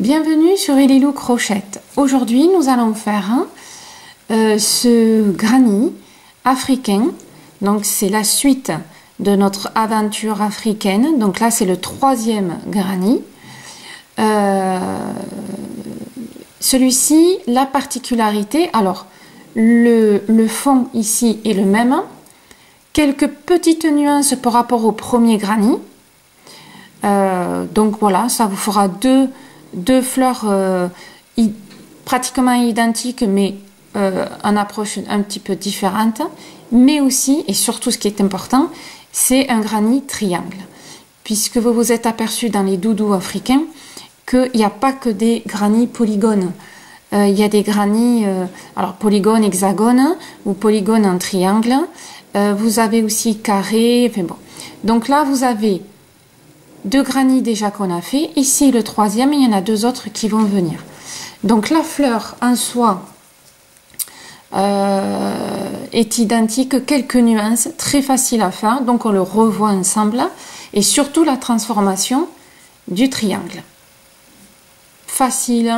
Bienvenue sur Elilou Crochette. Aujourd'hui, nous allons faire ce granny africain. Donc, c'est la suite de notre aventure africaine. Donc là, c'est le troisième granny. Celui-ci, la particularité, alors le fond ici est le même. Quelques petites nuances par rapport au premier granny. Donc voilà, ça vous fera deux fleurs pratiquement identiques, mais en approche un petit peu différente. Mais aussi, et surtout ce qui est important, c'est un granny triangle. Puisque vous vous êtes aperçu dans les doudous africains qu'il n'y a pas que des granny polygones. Il y a des granny, alors polygone, hexagone ou polygone en triangle. Vous avez aussi carré, enfin bon. Donc là, vous avez deux granny déjà qu'on a fait. Ici, le troisième, il y en a deux autres qui vont venir. Donc la fleur en soi est identique, quelques nuances, très facile à faire. Donc on le revoit ensemble. Et surtout la transformation du triangle. Facile,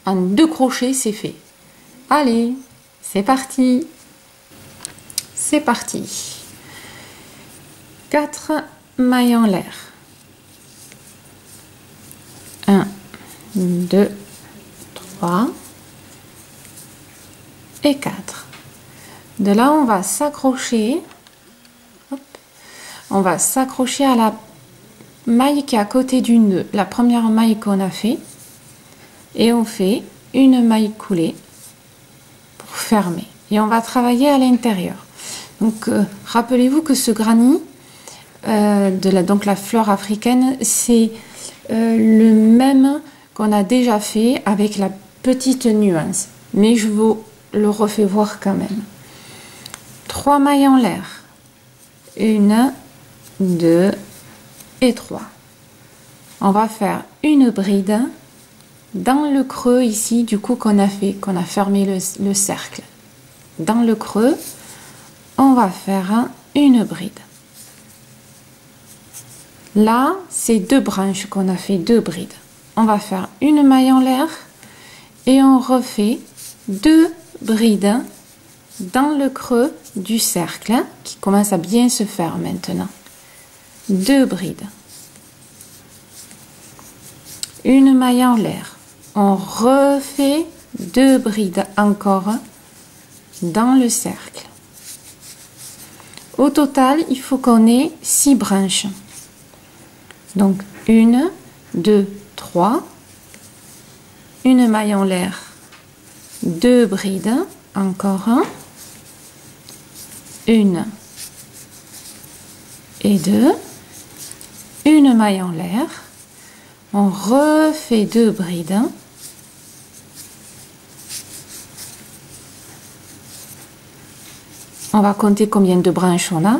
en 2 crochets, c'est fait. Allez, c'est parti. C'est parti. 4 mailles en l'air. 1, 2, 3 et 4. De là, on va s'accrocher. On va s'accrocher à la maille qui est à côté du nœud, la première maille qu'on a fait. Et on fait une maille coulée pour fermer. Et on va travailler à l'intérieur. Donc, rappelez-vous que ce granny, donc la fleur africaine, c'est le même qu'on a déjà fait avec la petite nuance. Mais je vous le refais voir quand même. 3 mailles en l'air. 1, 2 et 3. On va faire une bride dans le creux ici du coup qu'on a fermé le cercle. Dans le creux, on va faire une bride. Là, c'est 2 branches qu'on a fait, 2 brides. On va faire une maille en l'air et on refait 2 brides dans le creux du cercle qui commence à bien se faire maintenant. 2 brides. Une maille en l'air. On refait 2 brides encore dans le cercle. Au total, il faut qu'on ait 6 branches. Donc 1, 2, 3, une maille en l'air, 2 brides, encore 1 et 2, une maille en l'air, on refait 2 brides, on va compter combien de branches on a,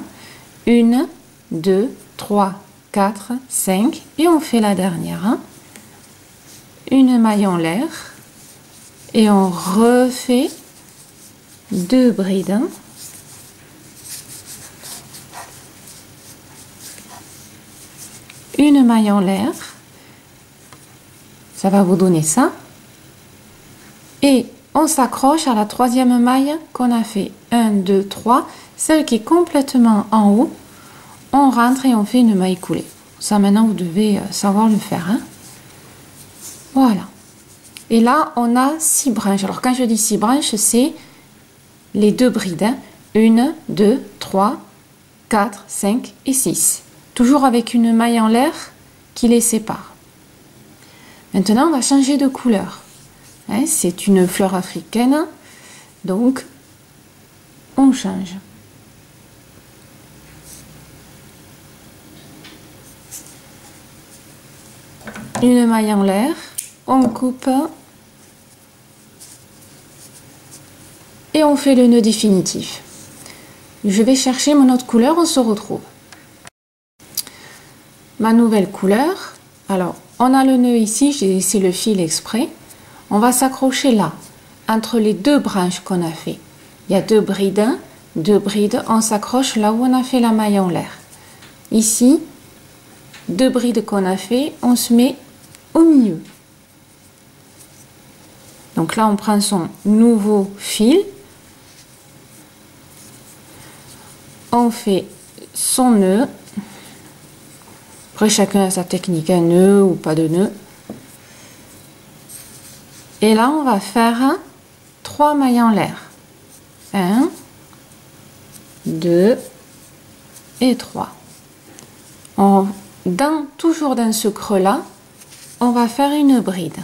1, 2, 3, 4, 5 et on fait la dernière. Une maille en l'air et on refait 2 brides. Une maille en l'air. Ça va vous donner ça. Et on s'accroche à la 3e maille qu'on a fait. 1, 2, 3. Celle qui est complètement en haut. On rentre et on fait une maille coulée. Ça, maintenant, vous devez savoir le faire. Hein? Voilà. Et là, on a 6 branches. Alors, quand je dis 6 branches, c'est les 2 brides. Hein? 1, 2, 3, 4, 5 et 6. Toujours avec une maille en l'air qui les sépare. Maintenant, on va changer de couleur. Hein? C'est une fleur africaine. Donc, on change. Une maille en l'air, on coupe et on fait le nœud définitif. Je vais chercher mon autre couleur, on se retrouve. Ma nouvelle couleur, alors on a le nœud ici, j'ai laissé le fil exprès. On va s'accrocher là, entre les 2 branches qu'on a fait. Il y a 2 brides, 2 brides, on s'accroche là où on a fait la maille en l'air. Ici, 2 brides qu'on a fait, on se met au milieu. Donc là, on prend son nouveau fil. On fait son nœud. Après, chacun a sa technique, un nœud ou pas de nœud. Et là, on va faire 3 mailles en l'air. 1, 2 et 3. Toujours dans ce creux-là, on va faire une bride.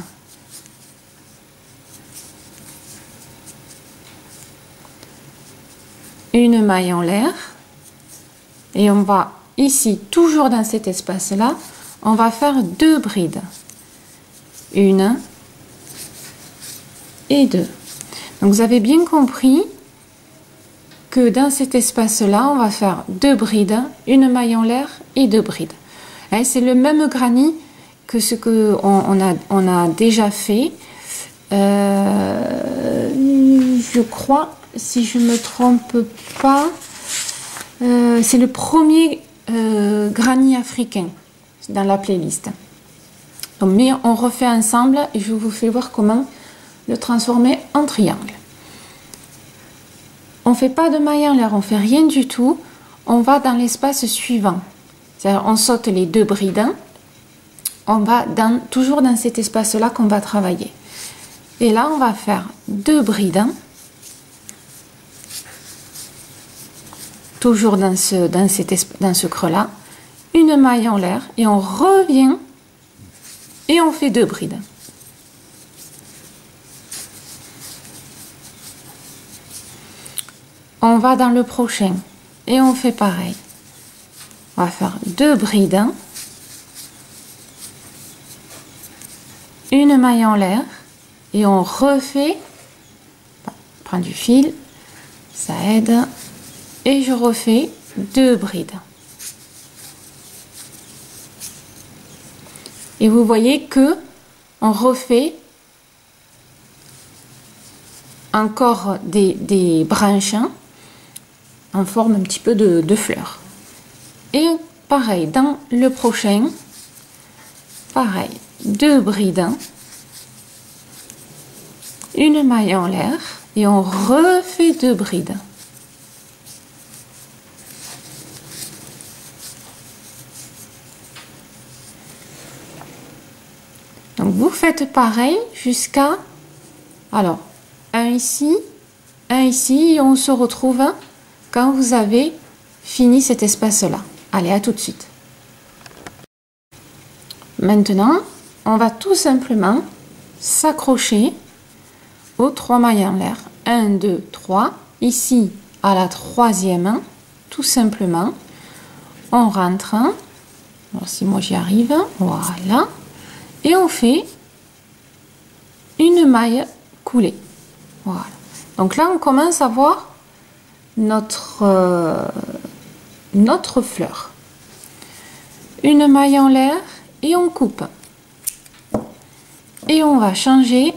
Une maille en l'air. Et on va ici, toujours dans cet espace-là, on va faire 2 brides. 1 et 2. Donc vous avez bien compris que dans cet espace-là, on va faire 2 brides, une maille en l'air et 2 brides. C'est le même granit que ce que on a déjà fait. Je crois, si je me trompe pas, c'est le premier granit africain dans la playlist. Donc, mais on refait ensemble et je vous fais voir comment le transformer en triangle. On fait pas de maille en l'air, on fait rien du tout. On va dans l'espace suivant. C'est-à-dire on saute les 2 brides. On va toujours dans cet espace-là qu'on va travailler. Et là, on va faire 2 brides. Toujours dans ce creux-là. Une maille en l'air et on revient et on fait 2 brides. On va dans le prochain et on fait pareil. On va faire 2 brides, une maille en l'air et on refait, prends du fil, ça aide, et je refais 2 brides. Et vous voyez que on refait encore des branches en forme un petit peu de fleurs. Et pareil, dans le prochain, pareil, 2 brides, une maille en l'air et on refait 2 brides. Donc vous faites pareil jusqu'à, alors, un ici, et on se retrouve quand vous avez fini cet espace-là. Allez, à tout de suite. Maintenant, on va tout simplement s'accrocher aux 3 mailles en l'air. 1, 2, 3. Ici, à la 3e, tout simplement, on rentre. Alors, si moi j'y arrive, voilà. Et on fait une maille coulée. Voilà. Donc là, on commence à voir notre fleur. Une maille en l'air et on coupe. Et on va changer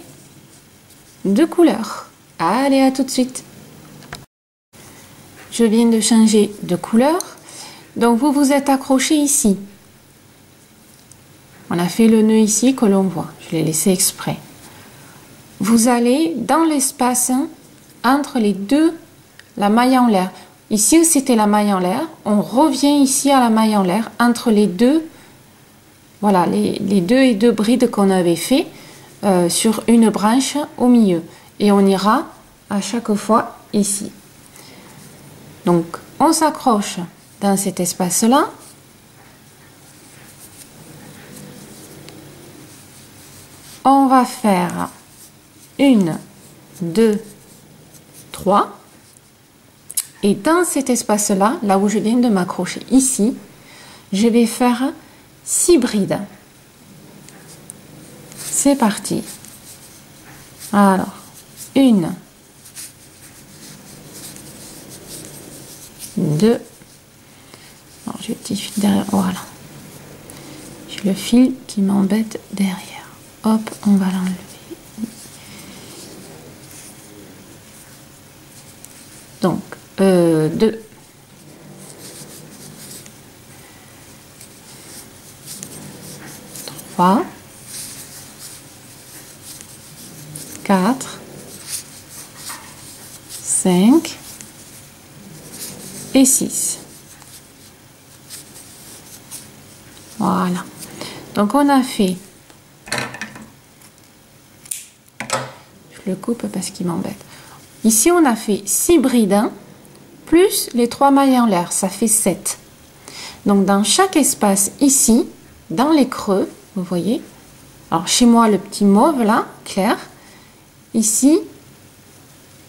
de couleur. Allez, à tout de suite. Je viens de changer de couleur. Donc vous vous êtes accroché ici. On a fait le nœud ici que l'on voit. Je l'ai laissé exprès. Vous allez dans l'espace entre les deux, la maille en l'air. Ici, c'était la maille en l'air. On revient ici à la maille en l'air entre les deux. Voilà, les 2 et 2 brides qu'on avait fait sur une branche au milieu. Et on ira à chaque fois ici. Donc, on s'accroche dans cet espace-là. On va faire 1, 2, 3. Et dans cet espace-là, là où je viens de m'accrocher ici, je vais faire 6 brides. C'est parti. Alors, 1, 2. Alors, j'ai le petit fil derrière. Voilà. J'ai le fil qui m'embête derrière. Hop, on va l'enlever. Donc, 2. 3. 4. et 6. Voilà. Donc on a fait, je le coupe parce qu'il m'embête. Ici on a fait 6 bridins plus les 3 mailles en l'air, ça fait 7. Donc dans chaque espace ici, dans les creux, vous voyez, alors chez moi le petit mauve là, clair, ici,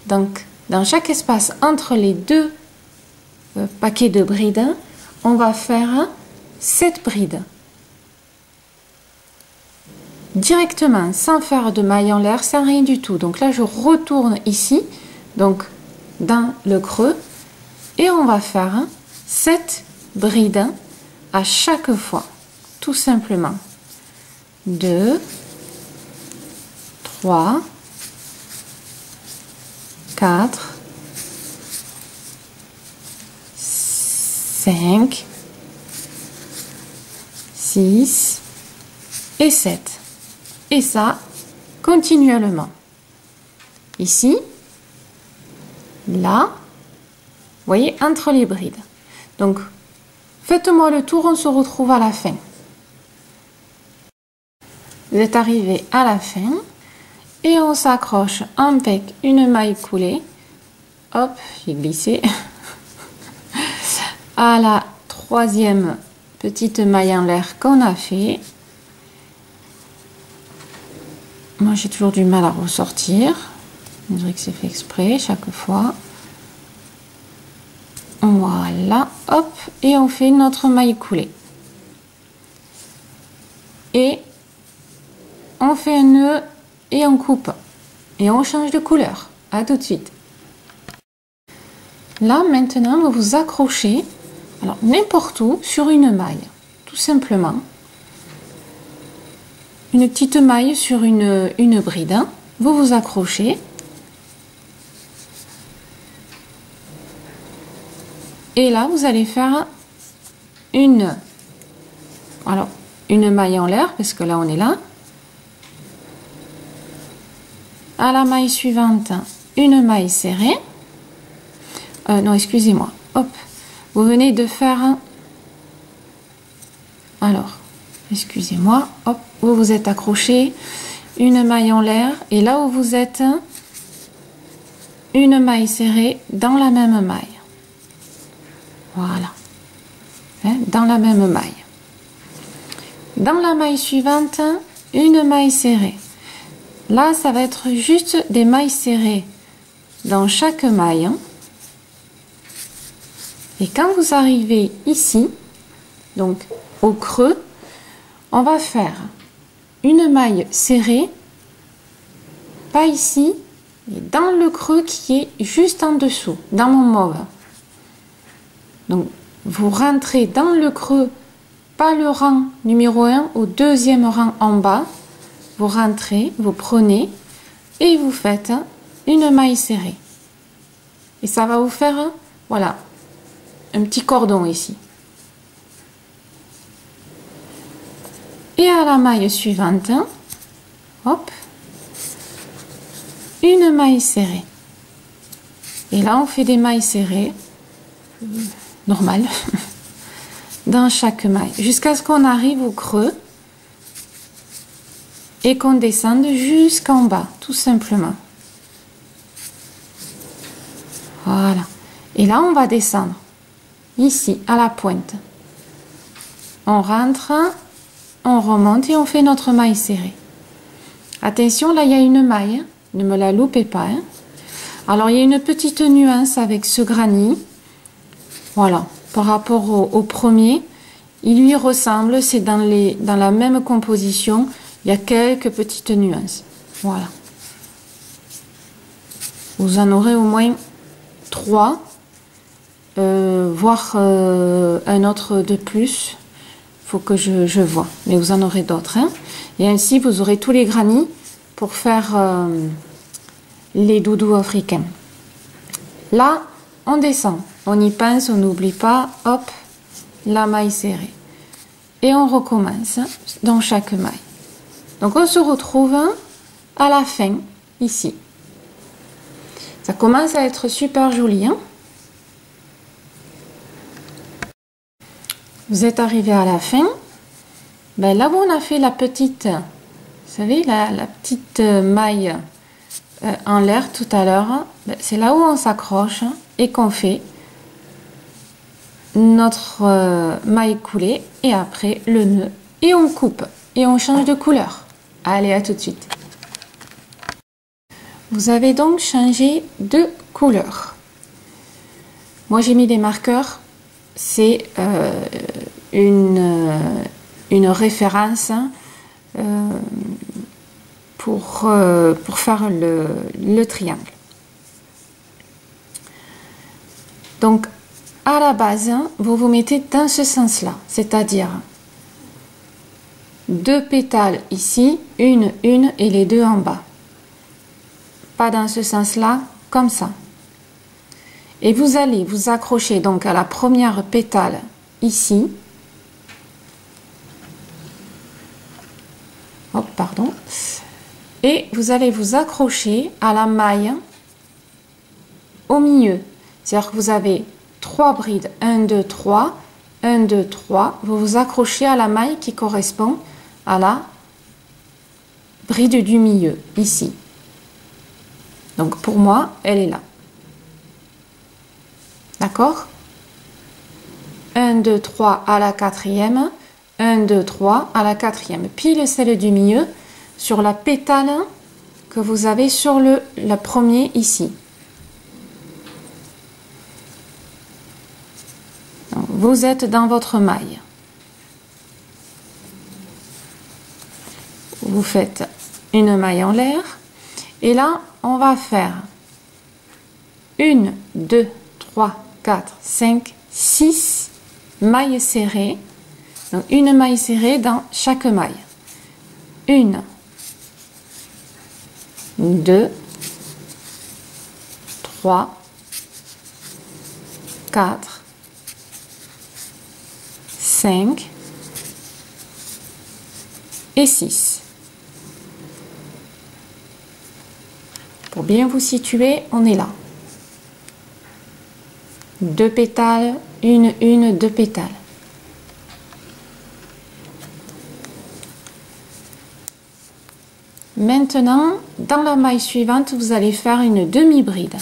donc dans chaque espace entre les deux paquets de brides, on va faire 7 brides. Directement, sans faire de maille en l'air, sans rien du tout. Donc là, je retourne ici, donc dans le creux, et on va faire 7 brides à chaque fois, tout simplement. 2, 3, 4, 5, 6 et 7. Et ça, continuellement. Ici, là, vous voyez, entre les brides. Donc, faites-moi le tour, on se retrouve à la fin. Vous êtes arrivé à la fin et on s'accroche avec une maille coulée. Hop, j'ai glissé. À la troisième petite maille en l'air qu'on a fait. Moi, j'ai toujours du mal à ressortir. On dirait que c'est fait exprès chaque fois. Voilà, hop, et on fait notre maille coulée. Et on fait un nœud et on coupe. Et on change de couleur. À tout de suite. Là, maintenant, vous vous accrochez, alors n'importe où, sur une maille, tout simplement. Une petite maille sur une bride. Vous vous accrochez. Et là, vous allez faire une maille en l'air, parce que là, on est là. À la maille suivante, une maille serrée. Non, excusez-moi. Hop, vous venez de faire... Alors, excusez-moi. Hop, vous vous êtes accroché. Une maille en l'air. Et là où vous êtes, une maille serrée dans la même maille. Voilà. Hein, dans la même maille. Dans la maille suivante, une maille serrée. Là, ça va être juste des mailles serrées dans chaque maille. Et quand vous arrivez ici, donc au creux, on va faire une maille serrée, pas ici, mais dans le creux qui est juste en dessous, dans mon mauve. Donc, vous rentrez dans le creux, pas le rang numéro 1, au deuxième rang en bas. Vous rentrez, vous prenez et vous faites une maille serrée. Et ça va vous faire, voilà, un petit cordon ici. Et à la maille suivante, hop, une maille serrée. Et là, on fait des mailles serrées, normales, dans chaque maille, jusqu'à ce qu'on arrive au creux. Et qu'on descende jusqu'en bas, tout simplement. Voilà. Et là, on va descendre. Ici, à la pointe. On rentre, on remonte et on fait notre maille serrée. Attention, là, il y a une maille. Hein. Ne me la loupez pas. Hein. Alors, il y a une petite nuance avec ce granit. Voilà. Par rapport au premier, il lui ressemble. C'est dans la même composition. Il y a quelques petites nuances. Voilà. Vous en aurez au moins 3, voire un autre de plus. Il faut que je vois. Mais vous en aurez d'autres. Hein. Et ainsi, vous aurez tous les granits pour faire les doudous africains. Là, on descend. On y pense, on n'oublie pas. Hop, la maille serrée. Et on recommence dans chaque maille. Donc on se retrouve à la fin, ici. Ça commence à être super joli. Hein? vous êtes arrivé à la fin. Ben, là où on a fait la petite, vous savez, la petite maille en l'air tout à l'heure, ben, c'est là où on s'accroche et qu'on fait notre maille coulée et après le nœud et on coupe et on change de couleur. Allez, à tout de suite. Vous avez donc changé de couleur. Moi j'ai mis des marqueurs, c'est une référence pour faire le triangle. Donc à la base, vous vous mettez dans ce sens-là, c'est-à-dire 2 pétales ici, une et les 2 en bas. Pas dans ce sens-là, comme ça. Et vous allez vous accrocher donc à la première pétale ici. Hop, pardon. Et vous allez vous accrocher à la maille au milieu. C'est-à-dire que vous avez 3 brides, 1, 2, 3, 1, 2, 3. Vous vous accrochez à la maille qui correspond à la bride du milieu, ici. Donc pour moi, elle est là. D'accord? 1, 2, 3 à la 4e, 1, 2, 3 à la 4e. Pile celle du milieu sur la pétale que vous avez sur le premier ici. Donc, vous êtes dans votre maille. Vous faites une maille en l'air. Et là, on va faire 1, 2, 3, 4, 5, 6 mailles serrées. Donc, une maille serrée dans chaque maille. 1, 2, 3, 4, 5 et 6. Pour bien vous situer, on est là. 2 pétales, 1, 2 pétales. Maintenant, dans la maille suivante, vous allez faire une demi-bride.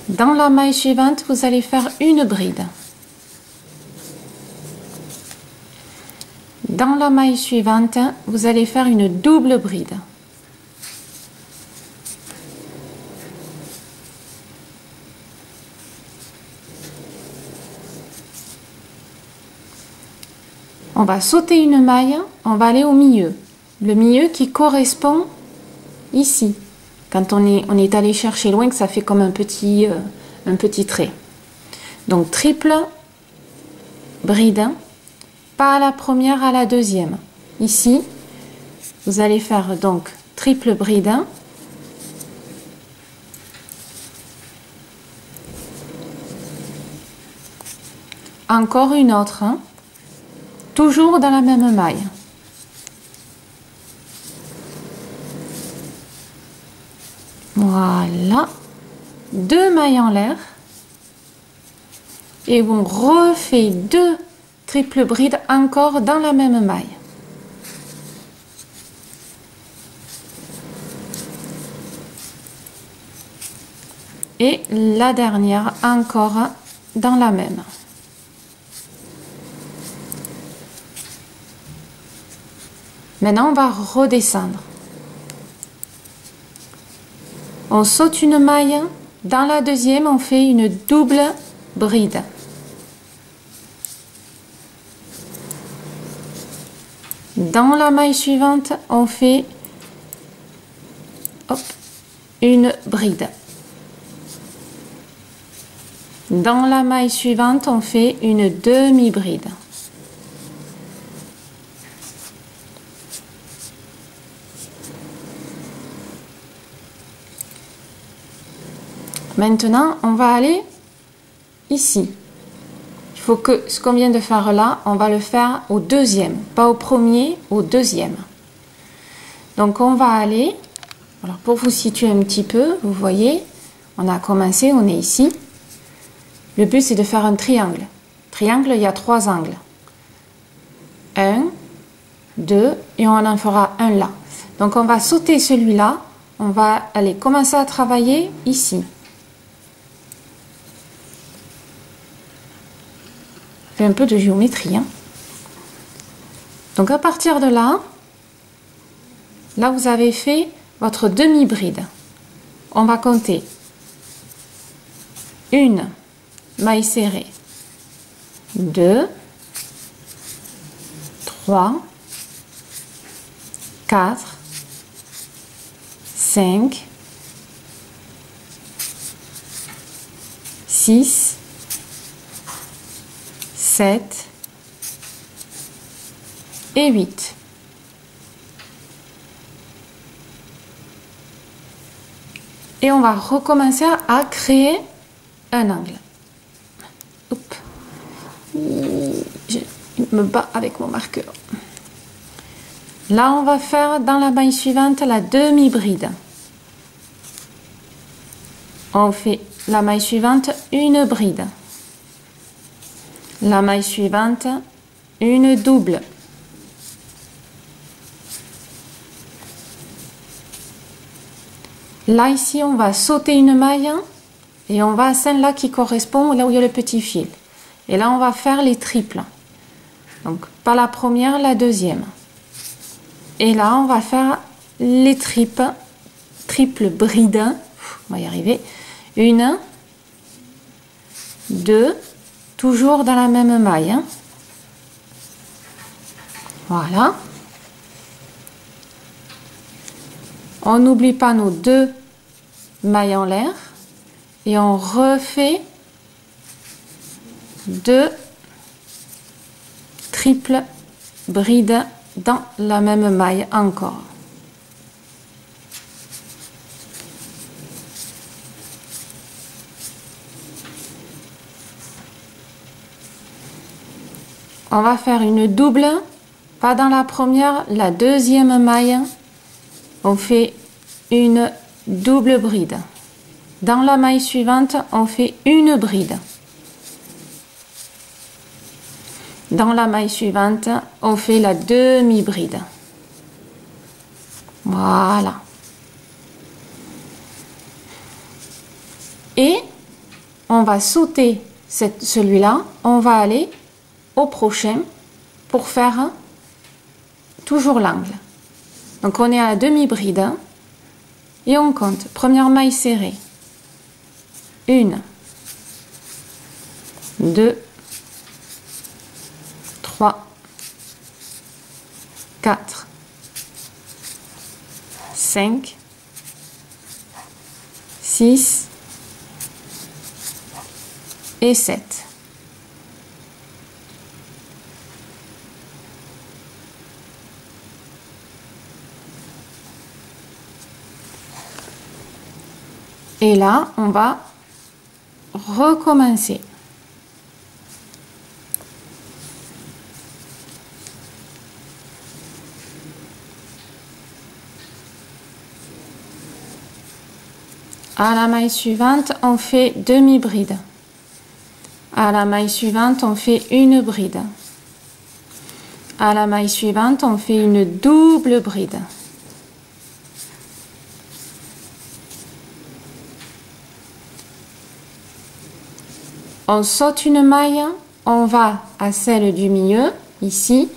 Dans la maille suivante, vous allez faire une bride. Dans la maille suivante, vous allez faire une double bride. On va sauter une maille, on va aller au milieu. Le milieu qui correspond ici. Quand on est allé chercher loin, que ça fait comme un petit trait. Donc triple bride, pas à la première, à la deuxième. Ici, vous allez faire donc triple bride. Encore une autre, hein. Toujours dans la même maille. Voilà. 2 mailles en l'air. Et on refait 2 triples brides encore dans la même maille. Et la dernière encore dans la même. Maintenant, on va redescendre. On saute une maille. Dans la deuxième, on fait une double bride. Dans la maille suivante, on fait une bride. Dans la maille suivante, on fait une demi-bride. Maintenant, on va aller ici. Il faut que ce qu'on vient de faire là, on va le faire au deuxième, pas au premier, au deuxième. Donc on va aller, alors pour vous situer un petit peu, vous voyez, On a commencé, on est ici. Le but, c'est de faire un triangle. Triangle, il y a 3 angles. 1, 2, et on en fera un là. Donc, on va sauter celui-là. On va aller commencer à travailler ici. On fait un peu de géométrie. Hein. Donc, à partir de là, vous avez fait votre demi-bride. On va compter une maille serrée, 2, 3, 4, 5, 6, 7 et 8. Et on va recommencer à créer un angle. Oups. Je me bats avec mon marqueur. Là, on va faire dans la maille suivante la demi-bride. On fait la maille suivante une bride. La maille suivante une double. Là, ici, on va sauter une maille et on va à celle-là qui correspond là où il y a le petit fil. Et là, on va faire les triples. Donc, pas la première, la deuxième. Et là, on va faire les triple brides. On va y arriver. 1, 2, toujours dans la même maille. Voilà. On n'oublie pas nos 2 mailles en l'air. Et on refait 2 triples brides dans la même maille encore. On va faire une double, pas dans la première, la deuxième maille. On fait une double bride. Dans la maille suivante, on fait une bride. Dans la maille suivante, on fait la demi-bride. Voilà. Et on va sauter celui-là. On va aller au prochain pour faire toujours l'angle. Donc on est à la demi-bride et on compte. Première maille serrée. 1, 2, 3, 4, 5, 6 et 7. Et là, on va recommencer. À la maille suivante, on fait demi-bride. À la maille suivante, on fait une bride. À la maille suivante, on fait une double bride. On saute une maille, on va à celle du milieu, ici,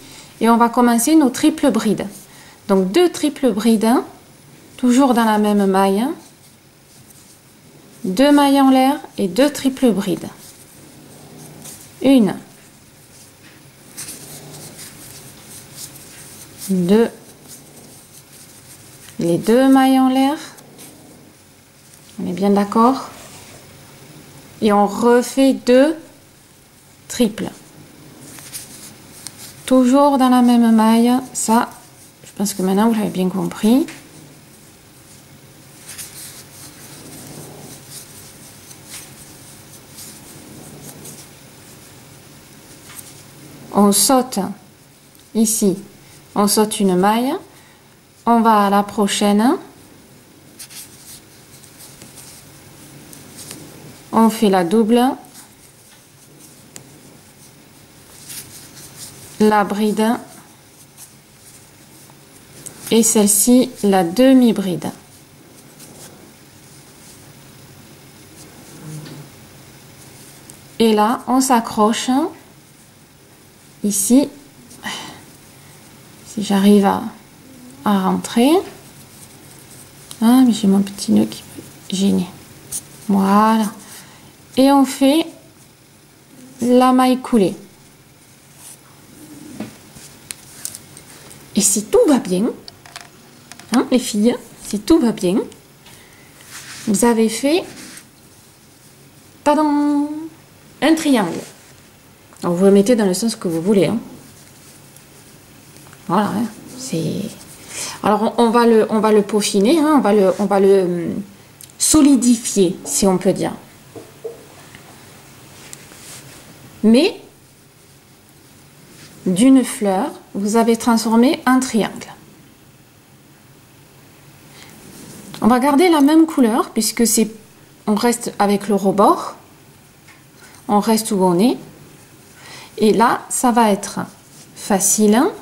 et on va commencer nos triples brides. Donc 2 triples brides, toujours dans la même maille, 2 mailles en l'air et 2 triples brides. 1, 2, les 2 mailles en l'air, on est bien d'accord? Et on refait 2 triples. Toujours dans la même maille. Ça, je pense que maintenant vous l'avez bien compris. On saute ici. On saute une maille. On va à la prochaine. On fait la double, la bride et celle-ci la demi-bride. Et là, on s'accroche ici, si j'arrive à rentrer. Ah, mais j'ai mon petit nœud qui peut gêner. Voilà. Et on fait la maille coulée. Et si tout va bien, hein, les filles, si tout va bien, vous avez fait, tadam, un triangle. Alors vous le mettez dans le sens que vous voulez. Hein. Voilà, hein, c'est. Alors on va le peaufiner, hein, on va le solidifier, si on peut dire. Mais d'une fleur, vous avez transformé un triangle. On va garder la même couleur puisque on reste avec le rebord, on reste où on est. Et là, ça va être facile, hein,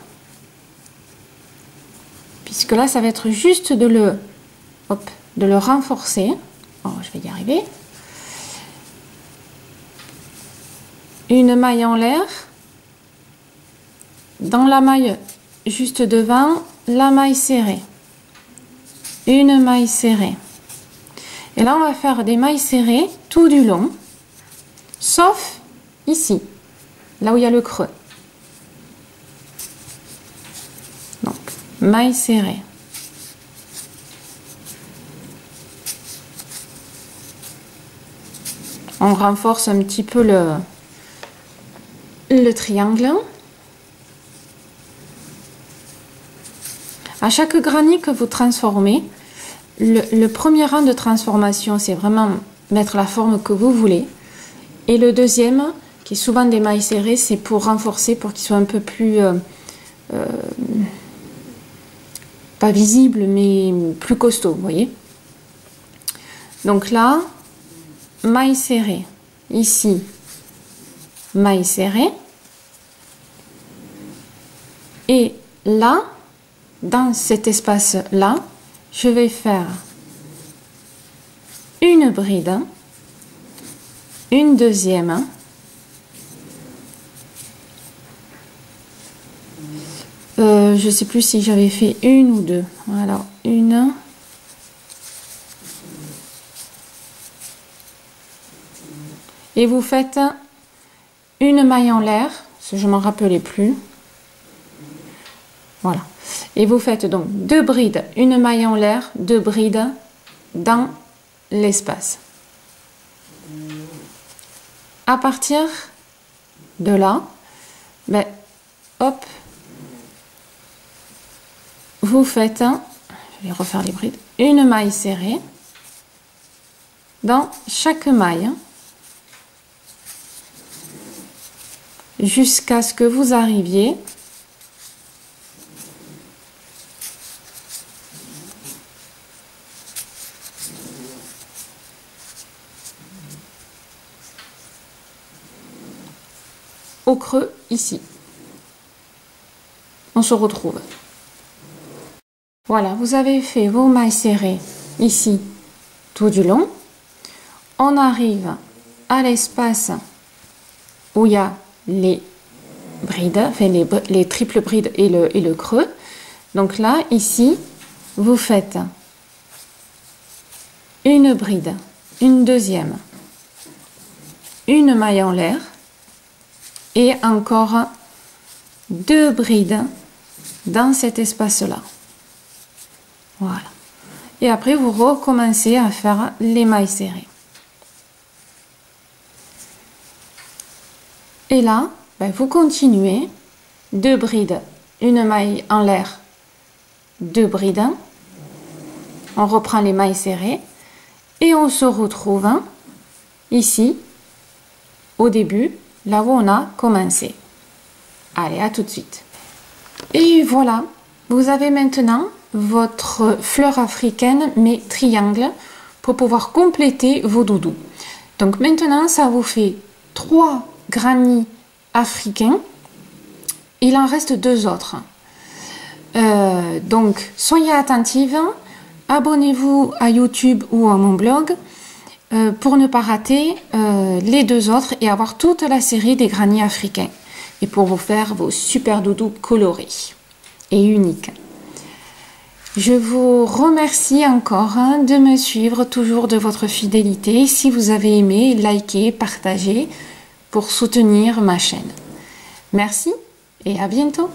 puisque là, ça va être juste de le renforcer. Oh, je vais y arriver. Une maille en l'air. Dans la maille juste devant, la maille serrée. Une maille serrée. Et là, on va faire des mailles serrées tout du long, sauf ici, là où il y a le creux. Donc, maille serrée. On renforce un petit peu le triangle. À chaque granit que vous transformez, le premier rang de transformation, c'est vraiment mettre la forme que vous voulez. Et le deuxième, qui est souvent des mailles serrées, c'est pour renforcer, pour qu'il soit un peu plus, pas visible, mais plus costaud, vous voyez. Donc là, maille serrée. Ici, maille serrée. Et là, dans cet espace-là, je vais faire une bride, une deuxième, je ne sais plus si j'avais fait une ou deux. Alors, une. Et vous faites une maille en l'air, parce que je ne m'en rappelais plus. Voilà. Et vous faites donc deux brides, une maille en l'air, deux brides dans l'espace. À partir de là, ben, hop, vous faites, je vais refaire les brides, une maille serrée dans chaque maille jusqu'à ce que vous arriviez au creux ici. On se retrouve. Voilà, vous avez fait vos mailles serrées ici tout du long. On arrive à l'espace où il y a les brides, enfin les triples brides et le creux. Donc là, ici, vous faites une bride, une deuxième, une maille en l'air et encore deux brides dans cet espace-là. Voilà. Et après, vous recommencez à faire les mailles serrées. Et là, ben, vous continuez, deux brides, une maille en l'air, deux brides. On reprend les mailles serrées et on se retrouve ici, au début, là où on a commencé. Allez, à tout de suite. Et voilà, vous avez maintenant votre fleur africaine, mais triangle, pour pouvoir compléter vos doudous. Donc maintenant, ça vous fait 3 granny africains. Il en reste 2 autres. Donc, soyez attentifs. Abonnez-vous à YouTube ou à mon blog pour ne pas rater les 2 autres et avoir toute la série des granny africains. Et pour vous faire vos super doudous colorés et uniques. Je vous remercie encore de me suivre, toujours de votre fidélité. Si vous avez aimé, likez, partagez pour soutenir ma chaîne. Merci et à bientôt.